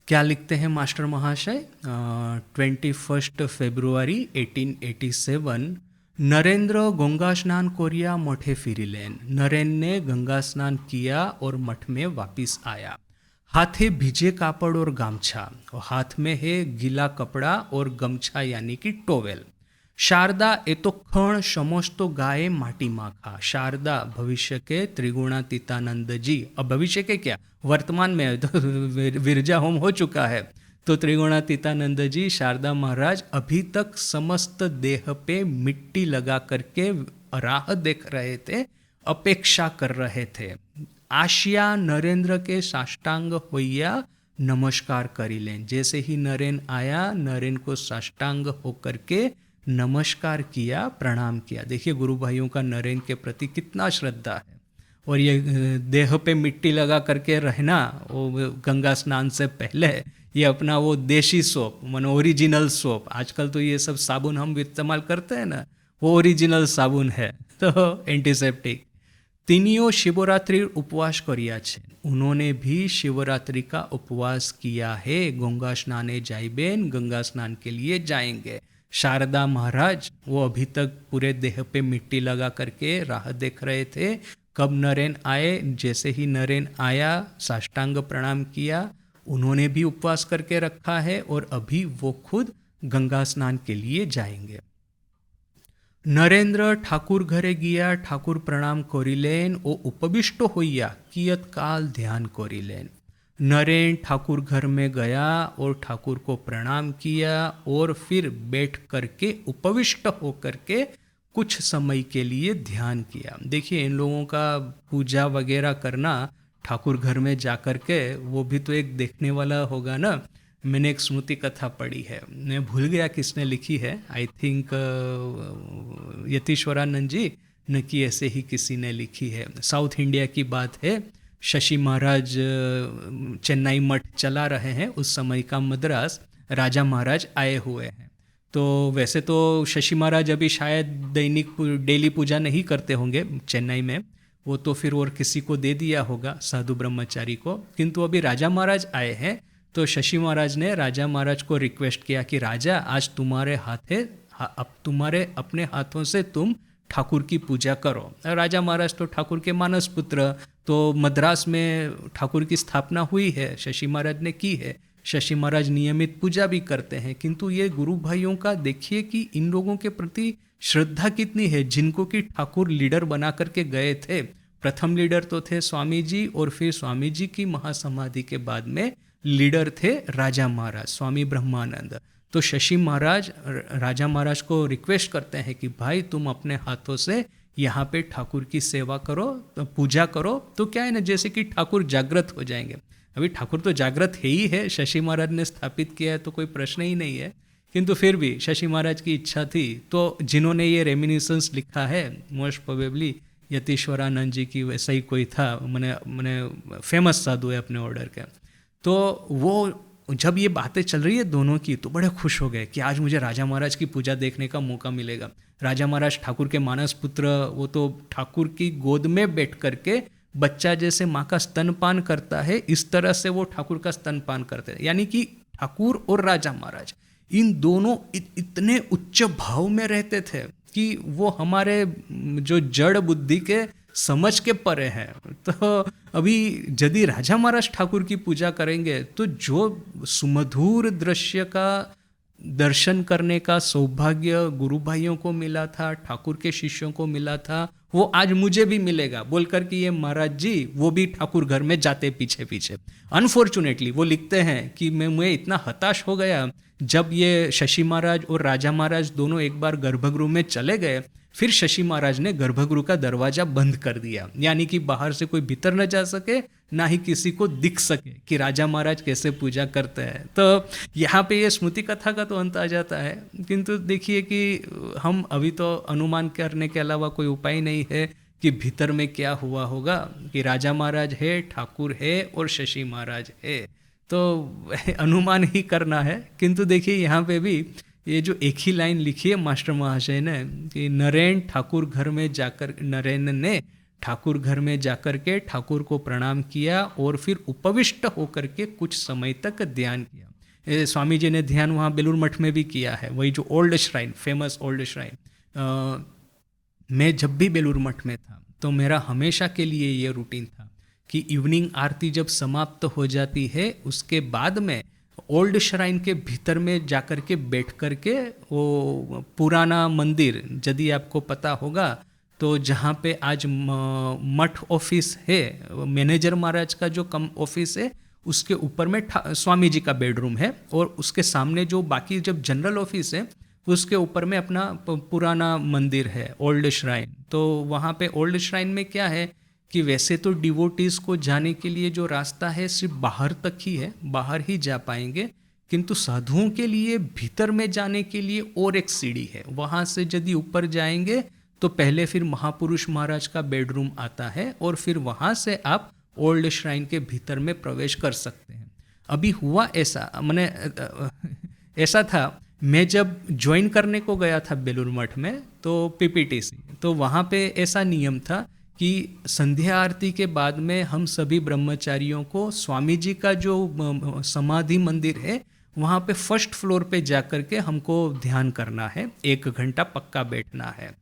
क्या लिखते हैं मास्टर महाशय? 21 फरवरी 1887 नरेंद्र गंगा स्नान कोरिया मठे फिरिलेन। नरेन ने गंगा स्नान किया और मठ में वापिस आया। हाथे भीजे कापड़ और गामछा, और हाथ में है गीला कपड़ा और गमछा यानी कि टोवेल। शारदा ए तो खण समझतो गाये माटी माखा। शारदा भविष्य के त्रिगुणातीतानंद जी, अब भविष्य के क्या, वर्तमान में तो विरजा होम हो चुका है, तो त्रिगुणातीतानंद जी शारदा महाराज अभी तक समस्त देह पे मिट्टी लगा करके राह देख रहे थे, अपेक्षा कर रहे थे। आशिया नरेंद्र के साष्टांग होइया नमस्कार करी लें। जैसे ही नरेन आया, नरेन को साष्टांग होकर के नमस्कार किया, प्रणाम किया। देखिए गुरु भाइयों का नरेन के प्रति कितना श्रद्धा है। और ये देह पे मिट्टी लगा करके रहना, वो गंगा स्नान से पहले ये अपना वो देशी सोप, मानो ओरिजिनल सोप, आजकल तो ये सब साबुन हम इस्तेमाल करते हैं ना, वो ओरिजिनल साबुन है, तो एंटीसेप्टिक। तीनियों शिवरात्रि उपवास करिया छे। उन्होंने भी शिवरात्रि का उपवास किया है। गंगा स्नाने जाइबेन, गंगा स्नान के लिए जाएंगे। शारदा महाराज वो अभी तक पूरे देह पे मिट्टी लगा करके राह देख रहे थे, कब नरेन आए। जैसे ही नरेन आया, साष्टांग प्रणाम किया। उन्होंने भी उपवास करके रखा है और अभी वो खुद गंगा स्नान के लिए जाएंगे। नरेंद्र ठाकुर घरे गया, ठाकुर प्रणाम करिलेन ओ उपविष्ट होइया कियत काल ध्यान करिलेन। नरेन ठाकुर घर में गया और ठाकुर को प्रणाम किया और फिर बैठ करके उपविष्ट होकर के कुछ समय के लिए ध्यान किया। देखिए इन लोगों का पूजा वगैरह करना ठाकुर घर में जा कर के, वो भी तो एक देखने वाला होगा ना। मैंने एक स्मृति कथा पढ़ी है, मैं भूल गया किसने लिखी है, आई थिंक यतीश्वरानंद जी न कि ऐसे ही किसी ने लिखी है। साउथ इंडिया की बात है। शशि महाराज चेन्नई मठ चला रहे हैं, उस समय का मद्रास राजा महाराज आए हुए हैं। तो वैसे तो शशि महाराज अभी शायद दैनिक डेली पूजा नहीं करते होंगे चेन्नई में, वो तो फिर और किसी को दे दिया होगा, साधु ब्रह्मचारी को। किंतु अभी राजा महाराज आए हैं, तो शशि महाराज ने राजा महाराज को रिक्वेस्ट किया कि राजा आज तुम्हारे हाथ है, अब तुम्हारे अपने हाथों से तुम ठाकुर की पूजा करो। राजा महाराज तो ठाकुर के मानस पुत्र, तो मद्रास में ठाकुर की स्थापना हुई है, शशि महाराज ने की है। शशि महाराज नियमित पूजा भी करते हैं। किंतु ये गुरु भाइयों का देखिए कि इन लोगों के प्रति श्रद्धा कितनी है, जिनको कि ठाकुर लीडर बना करके गए थे। प्रथम लीडर तो थे स्वामी जी, और फिर स्वामी जी की महासमाधि के बाद में लीडर थे राजा महाराज, स्वामी ब्रह्मानंद। तो शशि महाराज राजा महाराज को रिक्वेस्ट करते हैं कि भाई तुम अपने हाथों से यहाँ पे ठाकुर की सेवा करो, तो पूजा करो, तो क्या है ना, जैसे कि ठाकुर जागृत हो जाएंगे। अभी ठाकुर तो जागृत है ही है, शशि महाराज ने स्थापित किया है, तो कोई प्रश्न ही नहीं है। किंतु फिर भी शशि महाराज की इच्छा थी। तो जिन्होंने ये रेमिनिसेंस लिखा है, मोस्ट प्रोबेबली यतीश्वरानंद जी की वैसा ही कोई था, मैंने फेमस साधु है अपने ऑर्डर के। तो वो जब ये बातें चल रही है दोनों की, तो बड़े खुश हो गए कि आज मुझे राजा महाराज की पूजा देखने का मौका मिलेगा। राजा महाराज ठाकुर के मानस पुत्र, वो तो ठाकुर की गोद में बैठ करके बच्चा जैसे माँ का स्तनपान करता है, इस तरह से वो ठाकुर का स्तनपान करते हैं। यानी कि ठाकुर और राजा महाराज इन दोनों इतने उच्च भाव में रहते थे कि वो हमारे जो जड़ बुद्धि के समझ के परे हैं। तो अभी यदि राजा महाराज ठाकुर की पूजा करेंगे, तो जो सुमधुर दृश्य का दर्शन करने का सौभाग्य गुरु भाइयों को मिला था, ठाकुर के शिष्यों को मिला था, वो आज मुझे भी मिलेगा, बोलकर कि ये महाराज जी वो भी ठाकुर घर में जाते पीछे पीछे। अनफॉर्चुनेटली वो लिखते हैं कि मैं इतना हताश हो गया जब ये शशि महाराज और राजा महाराज दोनों एक बार गर्भगृह में चले गए, फिर शशि महाराज ने गर्भगृह का दरवाजा बंद कर दिया, यानी कि बाहर से कोई भीतर न जा सके, ना ही किसी को दिख सके कि राजा महाराज कैसे पूजा करते हैं। तो यहाँ पे ये स्मृति कथा का तो अंत आ जाता है। किंतु देखिए कि हम अभी तो अनुमान करने के अलावा कोई उपाय नहीं है कि भीतर में क्या हुआ होगा, कि राजा महाराज है, ठाकुर है और शशि महाराज है, तो अनुमान ही करना है। किंतु देखिए यहाँ पे भी ये जो एक ही लाइन लिखी है मास्टर महाशय ने कि नरेन ठाकुर घर में जाकर, नरेन ने ठाकुर घर में जाकर के ठाकुर को प्रणाम किया और फिर उपविष्ट होकर के कुछ समय तक ध्यान किया। स्वामी जी ने ध्यान वहाँ बेलूर मठ में भी किया है, वही जो old shrine, famous old shrine. मैं जब भी बेलूर मठ में था तो मेरा हमेशा के लिए ये रूटीन था कि इवनिंग आरती जब समाप्त हो जाती है उसके बाद में ओल्ड श्राइन के भीतर में जाकर के बैठ कर के वो पुराना मंदिर, यदि आपको पता होगा तो जहाँ पे आज मठ ऑफिस है, मैनेजर महाराज का जो कम ऑफिस है उसके ऊपर में स्वामी जी का बेडरूम है और उसके सामने जो बाकी जब जनरल ऑफिस है उसके ऊपर में अपना पुराना मंदिर है ओल्ड श्राइन। तो वहाँ पे ओल्ड श्राइन में क्या है कि वैसे तो डिवोटीज़ को जाने के लिए जो रास्ता है सिर्फ बाहर तक ही है, बाहर ही जा पाएंगे, किंतु साधुओं के लिए भीतर में जाने के लिए और एक सीढ़ी है। वहाँ से यदि ऊपर जाएंगे तो पहले फिर महापुरुष महाराज का बेडरूम आता है और फिर वहाँ से आप ओल्ड श्राइन के भीतर में प्रवेश कर सकते हैं। अभी हुआ ऐसा, मैंने ऐसा था, मैं जब ज्वाइन करने को गया था बेलूर मठ में तो पीपीटीसी, तो वहाँ पे ऐसा नियम था कि संध्या आरती के बाद में हम सभी ब्रह्मचारियों को स्वामी जी का जो समाधि मंदिर है वहाँ पे फर्स्ट फ्लोर पे जाकर के हमको ध्यान करना है, 1 घंटा पक्का बैठना है।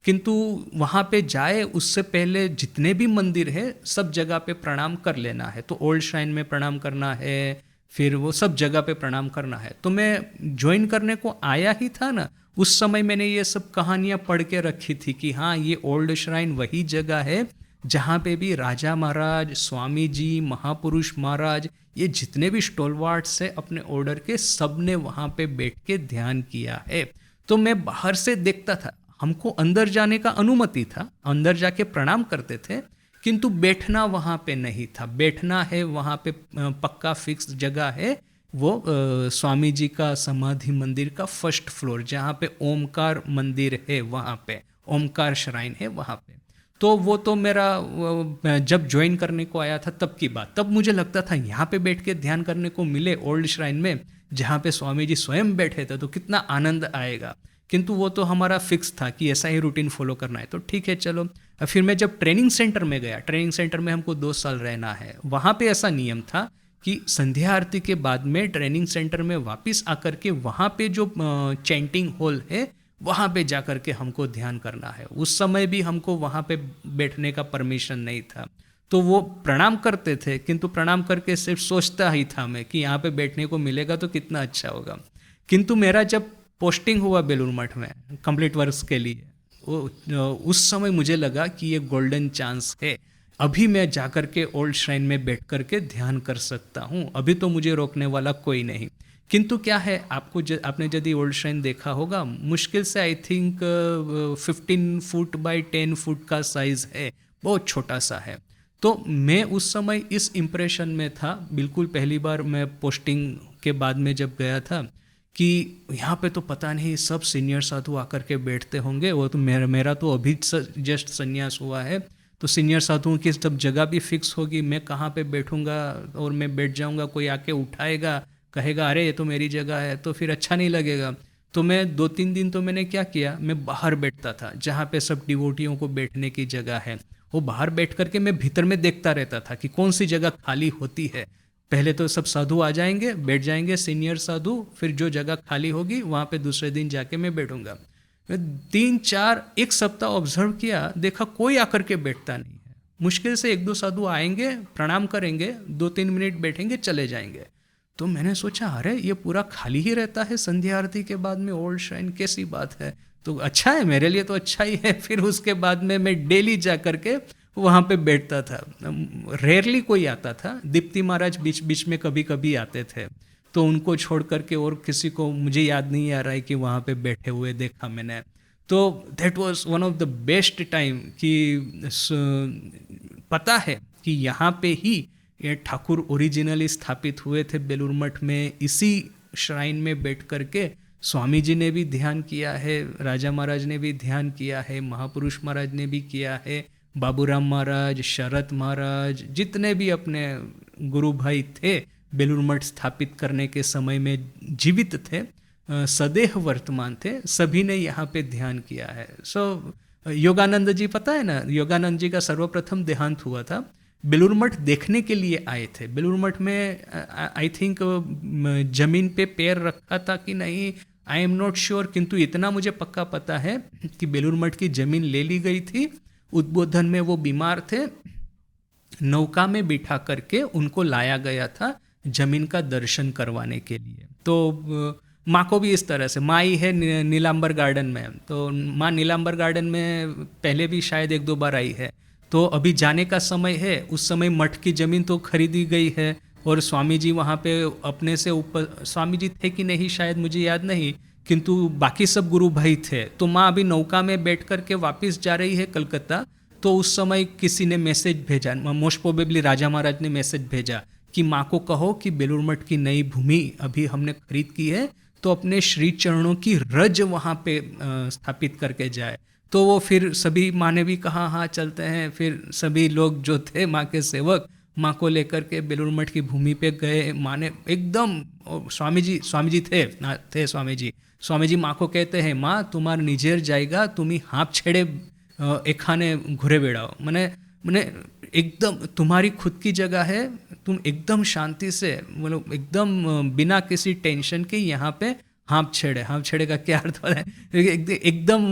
किंतु वहाँ पे जाए उससे पहले जितने भी मंदिर है सब जगह पे प्रणाम कर लेना है। तो ओल्ड श्राइन में प्रणाम करना है, फिर वो सब जगह पे प्रणाम करना है। तो मैं ज्वाइन करने को आया ही था ना, उस समय मैंने ये सब कहानियाँ पढ़ के रखी थी कि हाँ ये ओल्ड श्राइन वही जगह है जहाँ पे भी राजा महाराज, स्वामी जी, महापुरुष महाराज, ये जितने भी स्टॉलवार्ड्स है अपने ऑर्डर के, सब ने वहाँ पे बैठ के ध्यान किया है। तो मैं बाहर से देखता था, हमको अंदर जाने का अनुमति था, अंदर जाके प्रणाम करते थे, किंतु बैठना वहाँ पे नहीं था। बैठना है वहाँ पे पक्का फिक्स जगह है, वो स्वामी जी का समाधि मंदिर का फर्स्ट फ्लोर जहाँ पे ओमकार मंदिर है, वहाँ पे ओमकार श्राइन है वहाँ पे। तो वो तो मेरा जब ज्वाइन करने को आया था तब की बात, तब मुझे लगता था यहाँ पे बैठ के ध्यान करने को मिले ओल्ड श्राइन में जहाँ पे स्वामी जी स्वयं बैठे थे तो कितना आनंद आएगा। किंतु वो तो हमारा फिक्स था कि ऐसा ही रूटीन फॉलो करना है, तो ठीक है चलो। फिर मैं जब ट्रेनिंग सेंटर में गया, ट्रेनिंग सेंटर में हमको 2 साल रहना है, वहाँ पे ऐसा नियम था कि संध्या आरती के बाद में ट्रेनिंग सेंटर में वापस आकर के वहाँ पे जो चैंटिंग हॉल है वहाँ पे जाकर के हमको ध्यान करना है। उस समय भी हमको वहाँ पे बैठने का परमिशन नहीं था। तो वो प्रणाम करते थे, किंतु प्रणाम करके सिर्फ सोचता ही था मैं कि यहाँ पे बैठने को मिलेगा तो कितना अच्छा होगा। किंतु मेरा जब पोस्टिंग हुआ बेलूर मठ में कंप्लीट वर्क्स के लिए, उस समय मुझे लगा कि ये गोल्डन चांस है, अभी मैं जाकर के ओल्ड श्राइन में बैठ कर के ध्यान कर सकता हूँ, अभी तो मुझे रोकने वाला कोई नहीं। किंतु क्या है, आपने यदि ओल्ड श्राइन देखा होगा, मुश्किल से I think 15 foot by 10 foot का साइज है, बहुत छोटा सा है। तो मैं उस समय इस इम्प्रेशन में था, बिल्कुल पहली बार मैं पोस्टिंग के बाद में जब गया था, कि यहाँ पे तो पता नहीं सब सीनियर साधु आकर के बैठते होंगे। वो तो मेरा तो अभी जस्ट संन्यास हुआ है, तो सीनियर साधुओं की जब जगह भी फिक्स होगी, मैं कहाँ पे बैठूंगा और मैं बैठ जाऊंगा, कोई आके उठाएगा, कहेगा अरे ये तो मेरी जगह है, तो फिर अच्छा नहीं लगेगा। तो मैं 2-3 दिन तो मैंने क्या किया, मैं बाहर बैठता था जहाँ पे सब डिवोटियों को बैठने की जगह है, वो बाहर बैठ करके मैं भीतर में देखता रहता था कि कौन सी जगह खाली होती है। पहले तो सब साधु आ जाएंगे, बैठ जाएंगे सीनियर साधु, फिर जो जगह खाली होगी वहाँ पे दूसरे दिन जाके मैं बैठूंगा। 1 सप्ताह ऑब्जर्व किया, देखा कोई आकर के बैठता नहीं है। मुश्किल से 1-2 साधु आएंगे, प्रणाम करेंगे, 2-3 मिनट बैठेंगे, चले जाएंगे। तो मैंने सोचा अरे ये पूरा खाली ही रहता है संध्या आरती के बाद में ओल्ड श्राइन, कैसी बात है, तो अच्छा है, मेरे लिए तो अच्छा ही है। फिर उसके बाद में मैं डेली जा करके वहाँ पे बैठता था। रेयरली कोई आता था, दीप्ति महाराज बीच बीच में कभी कभी आते थे, तो उनको छोड़ करके और किसी को मुझे याद नहीं आ रहा है कि वहाँ पे बैठे हुए देखा मैंने। तो that was one of the best time कि पता है कि यहाँ पे ही ये ठाकुर ओरिजिनली स्थापित हुए थे बेलूर मठ में, इसी श्राइन में बैठ करके स्वामी जी ने भी ध्यान किया है, राजा महाराज ने भी ध्यान किया है, महापुरुष महाराज ने भी किया है, बाबूराम महाराज, शरत महाराज, जितने भी अपने गुरु भाई थे बेलूर मठ स्थापित करने के समय में जीवित थे, सदैव वर्तमान थे, सभी ने यहाँ पे ध्यान किया है। सो योगानंद जी, पता है ना, योगानंद जी का सर्वप्रथम देहांत हुआ था, बेलूर मठ देखने के लिए आए थे। बेलूर मठ में आई थिंक जमीन पे पैर रखा था कि नहीं, आई एम नॉट श्योर, किंतु इतना मुझे पक्का पता है कि बेलूर मठ की जमीन ले ली गई थी। उद्बोधन में वो बीमार थे, नौका में बिठा करके उनको लाया गया था जमीन का दर्शन करवाने के लिए। तो माँ को भी इस तरह से, माँ ही है नीलांबर गार्डन में, तो माँ नीलांबर गार्डन में पहले भी शायद एक दो बार आई है। तो अभी जाने का समय है, उस समय मठ की ज़मीन तो खरीदी गई है और स्वामी जी वहाँ पे अपने से ऊपर, स्वामी जी थे कि नहीं शायद मुझे याद नहीं, किंतु बाकी सब गुरु भाई थे। तो माँ अभी नौका में बैठ कर के वापस जा रही है कलकत्ता। तो उस समय किसी ने मैसेज भेजा, मोस्ट प्रोबेबली राजा महाराज ने मैसेज भेजा कि माँ को कहो कि बेलूर मठ की नई भूमि अभी हमने खरीद की है, तो अपने श्री चरणों की रज वहाँ पे स्थापित करके जाए। तो वो फिर सभी, माँ ने भी कहा हाँ चलते हैं। फिर सभी लोग जो थे माँ के सेवक, माँ को लेकर के बेलूर मठ की भूमि पे गए। माँ ने एकदम, स्वामी जी थे स्वामी जी माँ को कहते हैं, माँ तुम्हार निजेर जाएगा, तुम्ही हाथ छेड़े एखाने घुरे बेड़ाओ, मैंने मैंने एकदम तुम्हारी खुद की जगह है, तुम एकदम शांति से, मतलब एकदम बिना किसी टेंशन के यहाँ पे हाथ छेड़े का क्या अर्थ होता है, एकदम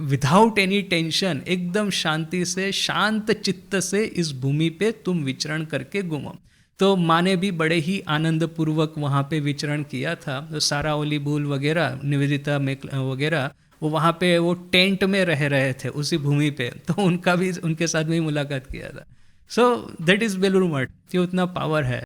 विदाउट एनी टेंशन, एकदम शांति से, शांत चित्त से इस भूमि पे तुम विचरण करके घूमो। तो माँ ने भी बड़े ही आनंद पूर्वक वहाँ पे विचरण किया था। तो सारा ओली बुल वगैरह, निवेदिता वगैरह, वो वहाँ पे वो टेंट में रह रहे थे उसी भूमि पे, तो उनका भी, उनके साथ भी मुलाकात किया था। So that is Belur Math, ये उतना पावर है।